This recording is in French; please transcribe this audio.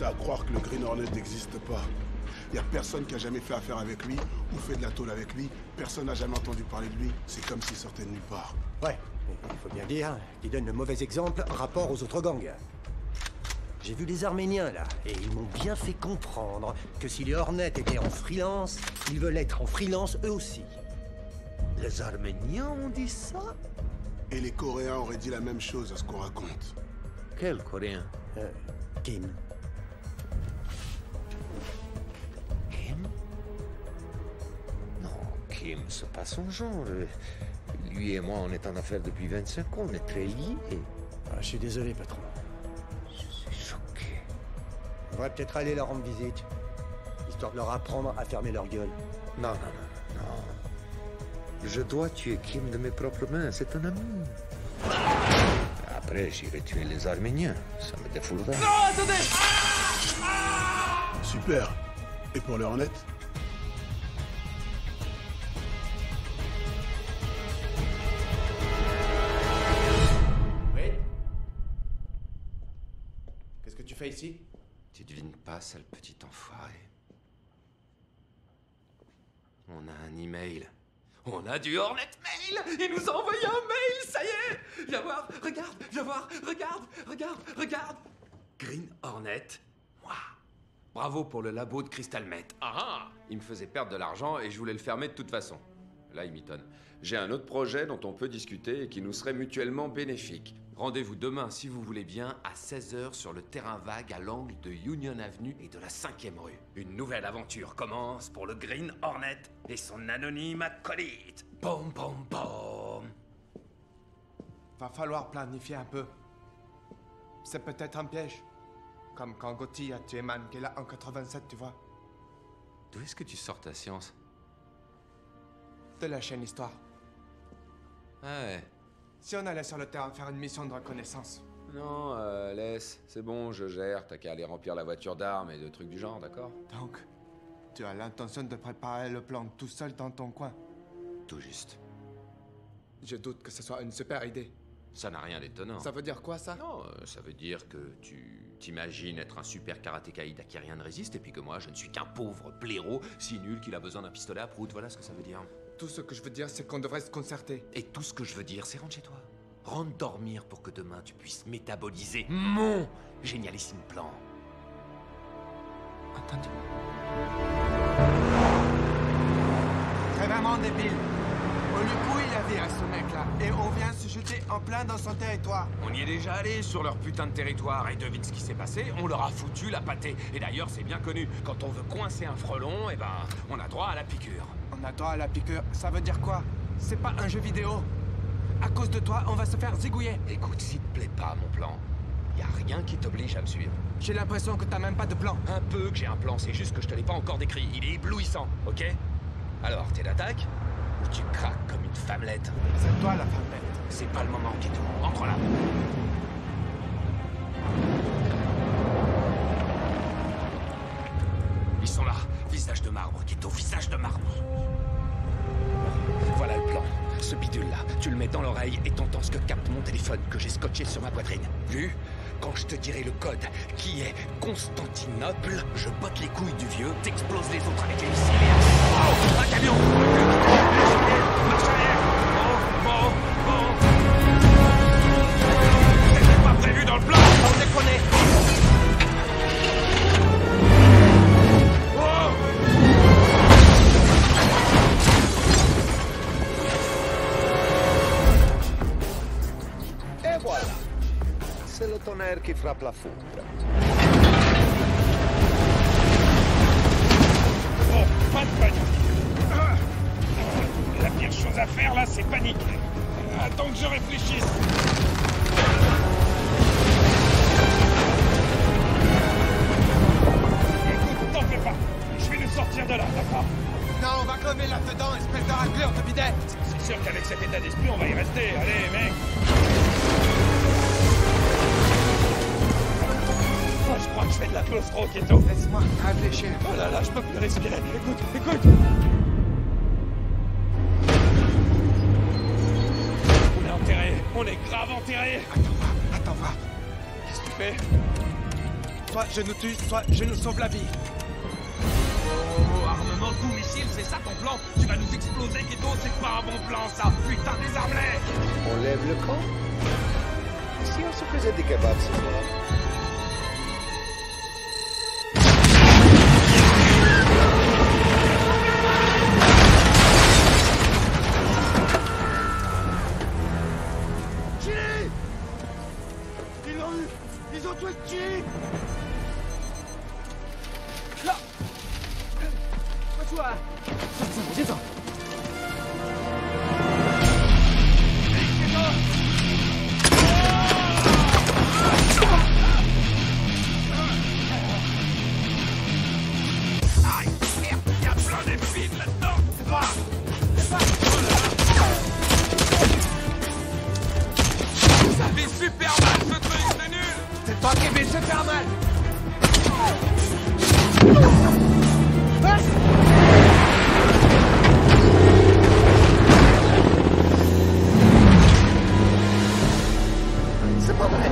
commencé à croire que le Green Hornet n'existe pas. Y a personne qui a jamais fait affaire avec lui, ou fait de la tôle avec lui. Personne n'a jamais entendu parler de lui. C'est comme s'il sortait de nulle part. Ouais, il faut bien dire qu'il donne le mauvais exemple rapport aux autres gangs. J'ai vu les Arméniens, là, et ils m'ont bien fait comprendre que si les Hornets étaient en freelance, ils veulent être en freelance eux aussi. Les Arméniens ont dit ça? Et les Coréens auraient dit la même chose à ce qu'on raconte. Quel Coréen? Kim. Kim? Non, Kim, c'est pas son genre. Lui et moi, on est en affaires depuis 25 ans, on est très liés. Ah, je suis désolé, patron. Je suis choqué. On devrait peut-être aller leur rendre visite, histoire de leur apprendre à fermer leur gueule. Non, non, non, non. Je dois tuer Kim de mes propres mains, c'est un ami. Après, j'irai tuer les Arméniens, ça me défoulera. Non, attendez! Super. Et pour le Hornet? Oui? Qu'est-ce que tu fais ici? Tu devines pas, sale petit enfoiré. On a un email. On a du Hornet Mail! Il nous a envoyé un mail, ça y est! Viens voir, regarde, viens voir, regarde! Green Hornet, moi. Bravo pour le labo de Crystal Meth. Ah ah! Il me faisait perdre de l'argent et je voulais le fermer de toute façon. Là, il mitonne. J'ai un autre projet dont on peut discuter et qui nous serait mutuellement bénéfique. Rendez-vous demain, si vous voulez bien, à 16h sur le terrain vague à l'angle de Union Avenue et de la 5e rue. Une nouvelle aventure commence pour le Green Hornet et son anonyme acolyte. Pom pom pom. Va falloir planifier un peu. C'est peut-être un piège. Comme quand Gotti a tué Mankela en 87, tu vois. D'où est-ce que tu sors ta science? De la chaîne Histoire. Ah ouais. Si on allait sur le terrain faire une mission de reconnaissance. Non, laisse. C'est bon, je gère. T'as qu'à aller remplir la voiture d'armes et de trucs du genre, d'accord? Donc, tu as l'intention de préparer le plan tout seul dans ton coin. Tout juste. Je doute que ce soit une super idée. Ça n'a rien d'étonnant. Ça veut dire quoi, ça? Non, ça veut dire que tu t'imagines être un super karatékaïd à qui rien ne résiste, et puis que moi, je ne suis qu'un pauvre blaireau si nul qu'il a besoin d'un pistolet à prout. Voilà ce que ça veut dire. Tout ce que je veux dire, c'est qu'on devrait se concerter. Et tout ce que je veux dire, c'est rentre chez toi. Rentre dormir pour que demain, tu puisses métaboliser mon génialissime plan. Entendu. C'est vraiment débile. On lui couille la vie à ce mec-là, et on vient se jeter en plein dans son territoire. On y est déjà allé sur leur putain de territoire, et devine ce qui s'est passé, on leur a foutu la pâtée. Et d'ailleurs, c'est bien connu, quand on veut coincer un frelon, eh ben, on a droit à la piqûre. On a droit à la piqûre, ça veut dire quoi? C'est pas un jeu vidéo. À cause de toi, on va se faire zigouiller. Écoute, s'il te plaît pas, mon plan, y a rien qui t'oblige à me suivre. J'ai l'impression que t'as même pas de plan. Un peu que j'ai un plan, c'est juste que je te l'ai pas encore décrit. Il est éblouissant, ok? Alors, t'es d'attaque? Ou tu craques comme une femmelette? C'est toi la femmelette. C'est pas le moment, Kito. Entre là. Ils sont là. Visage de marbre, Kito. Visage de marbre. Voilà le plan. Ce bidule-là, tu le mets dans l'oreille et t'entends ce que capte mon téléphone que j'ai scotché sur ma poitrine. Vu? Quand je te dirai le code, qui est Constantinople, je botte les couilles du vieux, t'exploses les autres avec les missiles et... Oh! Un camion! Marche arrière! Bon! C'était pas prévu dans le plan! On déconne! Et voilà. C'est le tonnerre qui frappe la foudre. Oh, pas de panique. La pire chose à faire là, c'est paniquer. Attends que je réfléchisse. Écoute, t'en fais pas. Je vais nous sortir de là, d'accord? Non, on va crever là-dedans, espèce de raclure de bidet. C'est sûr qu'avec cet état d'esprit, on va y rester. Allez, mec. Oh, je crois que je fais de la claustro, Keto. Laisse-moi réfléchir. Oh là là, je peux plus respirer. Écoute. On est enterré. On est grave enterré. Attends, va. Qu'est-ce que tu fais? soit je nous tue, soit je nous sauve la vie. Oh, armement de tout missile, c'est ça ton plan? Tu vas nous exploser, Ghetto, c'est pas un bon plan, ça. Putain, désarme-les! On lève le camp? Si on se faisait des kebabs ce soir? Ils ont tué Chili! Là! Toi! Descends! Aïe, merde, il y a plein d'épines là-dedans! C'est pas! Ça fait super mal ce truc, c'est nul! C'est pas qui fait super mal. C'est pas vrai.